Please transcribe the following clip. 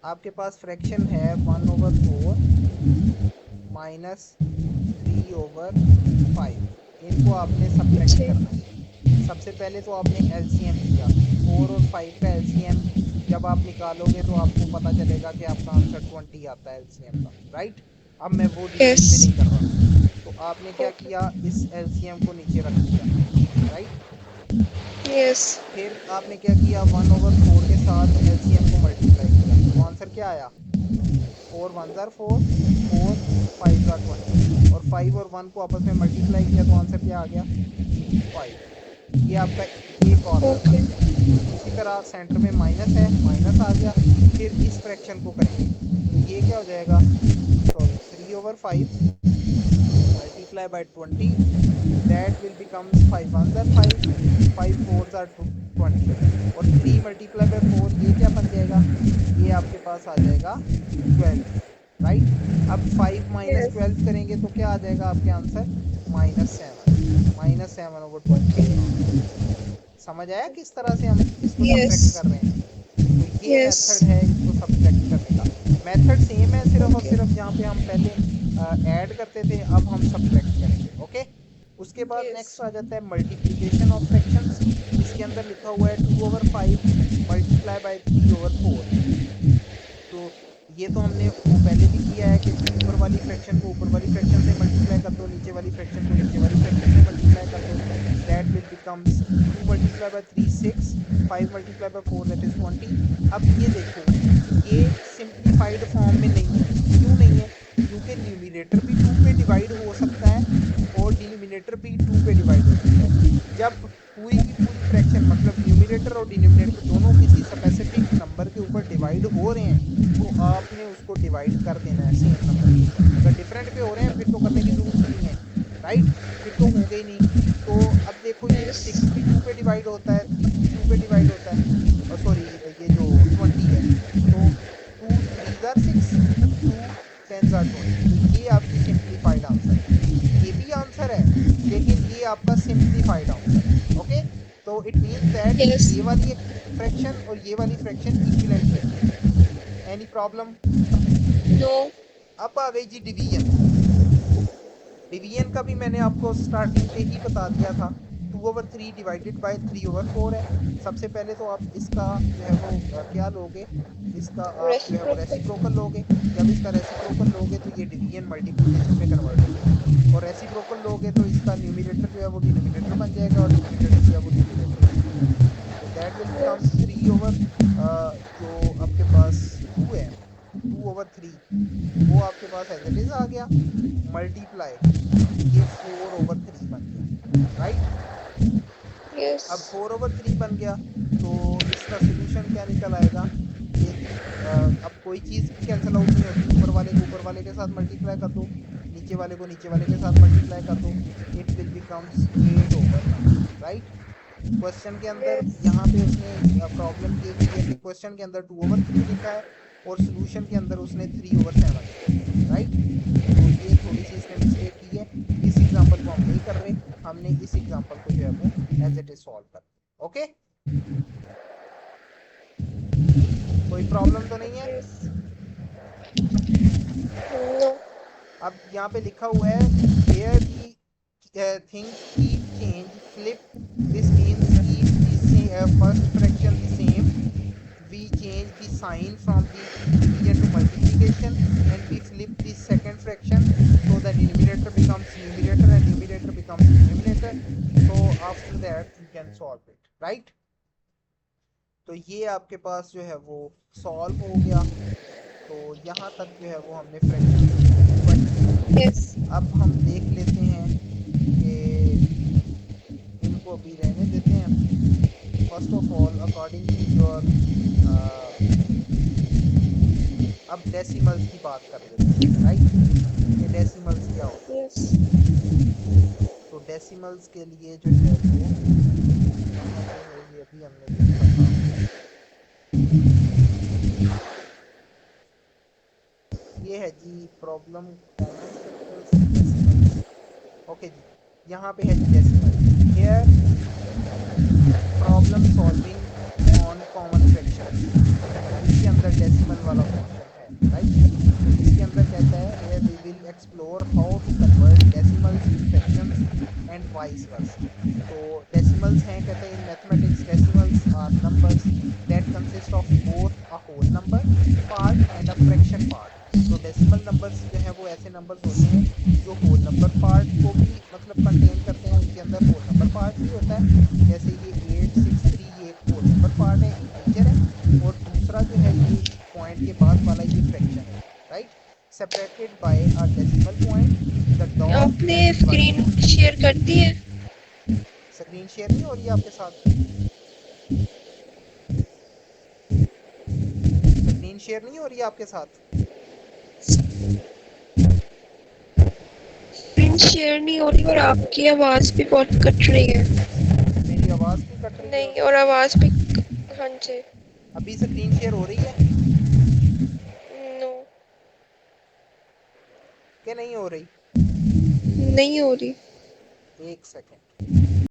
आपके पास फ्रैक्शन है 1/4 माइनस 3/5। इनको आपने सब्ट्रैक्ट जी। करना है। सबसे पहले तो आपने एलसीएम लिया, 4 और 5 का एलसीएम जब आप निकालोगे तो आपको पता चलेगा कि आपका आंसर 20 आता है एलसीएम का, राइट। अब मैं वो डिटेल यस। में नहीं कर रहा। तो आपने क्या ओके। किया, इस एलसीएम को नीचे रख दिया, राइट। यस। फिर आपने क्या किया, 1/4 के साथ एलसीएम को मल्टीप्लाई किया, तो आंसर क्या आया, 4 1 जार 4, 4 5 जार 20, और 5 और 1 को आपस में मल्टीप्लाई किया तो आंसर क्या आ गया, 5। ये आपका ये कॉर्नर ओके। बन गया। उसी तरह सेंटर में माइनस है, माइनस आ गया। फिर इस फ्रैक्शन को करेंगे तो ये क्या हो जाएगा, sorry 3/5 multiply by 20, that will becomes 5 1 jar 5, 5 4 jar 20, और 3 मल्टीप्लाई बाय 4 ये क्या बन जाएगा, ये आपके पास आ जाएगा 12, राइट। अब 5 माइनस यस। 12 करेंगे तो क्या आ जाएगा आपके आंसर, -7, -7/20 आपका आंसर। समझ आया किस तरह से हम इसको यस। सब्ट्रैक्ट कर रहे हैं। तो ये यस। मेथड है इसको सब्ट्रैक्ट करने का। मेथड सेम है, सिर्फ और ओके। सिर्फ जहाँ पे हम पहले ऐड करते थे अब हम सब्ट्रैक्ट करेंगे, ओके। उसके बाद यस। नेक्स्ट आ जाता है मल्टीप्लीकेशन ऑफ फ्रैक्शंस। इसके अंदर लिखा हुआ है 2/5 मल्टीप्लाई बाय 3/4। तो ये तो हमने वो पहले भी किया है कि ऊपर वाली फ्रैक्शन को ऊपर वाली फ्रैक्शन से मल्टीप्लाई कर दो, नीचे वाली फ्रैक्शन को नीचे वाली फ्रैक्शन से मल्टीप्लाई कर दो, that will becomes 2 multiply by 3 6, 5 multiply by 4 that is 20। अब ये देखो, ये सिंप्लीफाइड फॉर्म में नहीं है। क्यों नहीं है, क्योंकि न्यूमरेटर भी 2 पे डिवाइड हो सकता है और डिनोमिनेटर भी 2 पे डिवाइड हो सकता है। जब पूरी की पूरी फ्रैक्शन मतलब न्यूमरेटर और डिनोमिनेटर दोनों किसी स्पेसिफिक नंबर के ऊपर डिवाइड हो रहे हैं तो आपने उसको डिवाइड कर देना है सेम नंबर के ऊपर। अगर डिफरेंट पे हो रहे हैं फिर तो करने की जरूरत ही नहीं है, राइट। फिर तो होंगे ही नहीं। तो अब देखो ये यस। 6 भी 2 पे डिवाइड होता है, 3 भी 2 पे डिवाइड होता है, और सॉरी ये जो 20 है, तो 2 3 जार 6, 2 10 जार 20, तो ये आपकी सिंप्लीफाइड आंसर है। ये भी आंसर है लेकिन ये आपका सिंप्लीफाइड आंसर है, ओके। तो इट मींस दैट यस। ये वाली फ्रैक्शन और ये वाली फ्रैक्शन इक्विवेलेंट फ्रैक्शन है। Any problem. नो। अब आ गई जी डिवीजन। डिवीजन का भी मैंने आपको स्टार्टिंग पे ही बता दिया था। 2/3 डिवाइडेड बाय 3/4 है। सबसे पहले तो आप इसका जो है वो क्या लोगे, इसका आप जो है वो रेसिप्रोकल। रेसिप्रोकल लोगे। जब इसका रेसिप्रोकल लोगे तो ये डिवीजन मल्टीप्लिकेशन में कन्वर्ट हो जाएगा, और रेसिप्रोकल लोगे तो इसका न्यूमरेटर जो है वो डिनोमिनेटर बन जाएगा और डिनोमिनेटर जो है वो न्यूमरेटर बन जाएगा। तो that will becomes yes. 3 over जो आपके पास 2 है, 2/3 वो आपके पास एज इट इज आ गया, मल्टीप्लाई ये 4/3 बन गया, राइट। यस। अब 4/3 बन गया तो इसका सोल्यूशन क्या निकल आएगा कि अब कोई चीज भी कैंसिल आउट नहीं होती, ऊपर वाले को ऊपर वाले के साथ मल्टीप्लाई कर दो, नीचे वाले को नीचे वाले के साथ मल्टीप्लाई कर दो, it will becomes 8/9, right. Question के अंदर यस। यहाँ पे उसने प्रॉब्लम ये की है कि क्वेश्चन के अंदर 2/3 लिखा है और सोल्यूशन के अंदर उसने 3/7 लिखा है, राइट। तो ये थोड़ी सी इसने मिस्टेक की है। इस एग्जांपल को हम नहीं कर रहे, हमने इस एग्जांपल को जो है वो एज इट इज सॉल्व कर, ओके। कोई प्रॉब्लम तो नहीं है। यस। नो। अब यहाँ पे लिखा हुआ है where the things keep change flip, this means keep the first fraction the same, we change the sign from the division to multiplication, and we flip the second fraction so the denominator becomes numerator and numerator becomes denominator, so after that you can solve it, right। तो ये आपके पास जो है वो solve हो गया। तो यहाँ तक जो है वो हमने फ्रैक्शंस की पढ़ी। यस। अब हम देख लेते हैं कि इनको अभी रहने देते हैं। First of all according to your अब डेसिमल्स की बात कर लेते हैं, राइट, कि डेसिमल्स क्या होते हैं। यस। तो डेसिमल्स के लिए जो है वो कहाँ पे है, ये अभी हमने देखा था। ये है जी problem common factors decimals, okay जी। यहाँ पे है जी decimal, here problem solving on common fractions. इसके अंदर डेसिमल वाला फ्रैक्शन है, राइट। तो इसके अंदर कहता है here we will explore how to convert decimals to fractions and vice versa। तो डेसिमल्स हैं, कहते हैं in mathematics decimals are numbers that consist of both a whole number part and a fraction part. तो decimal numbers जो है वो ऐसे numbers होते हैं जो होल नंबर पार्ट को भी मतलब कंटेन करते हैं, उनके अंदर होल नंबर पार्ट भी होता है। जैसे ये 863 ये एक होल नंबर पार्ट है, इंटीजर है, और दूसरा जो है ये पॉइंट के बाद वाला ये फ्रैक्शन है, right. Separated by a decimal point the dot आपने दैट डिवाइड। स्क्रीन शेयर कर दी है? स्क्रीन शेयर नहीं हो रही है आपके साथ? स्क्रीन शेयर नहीं हो रही है आपके साथ? स्क्रीन शेयर नहीं हो रही और आपकी आवाज भी बहुत कट रही है। मेरी आवाज भी कट रही है नहीं, और और आवाज भी। हाँ जी। अभी स्क्रीन शेयर हो रही है नो, कि नहीं हो रही? नहीं हो रही। एक सेकेंड।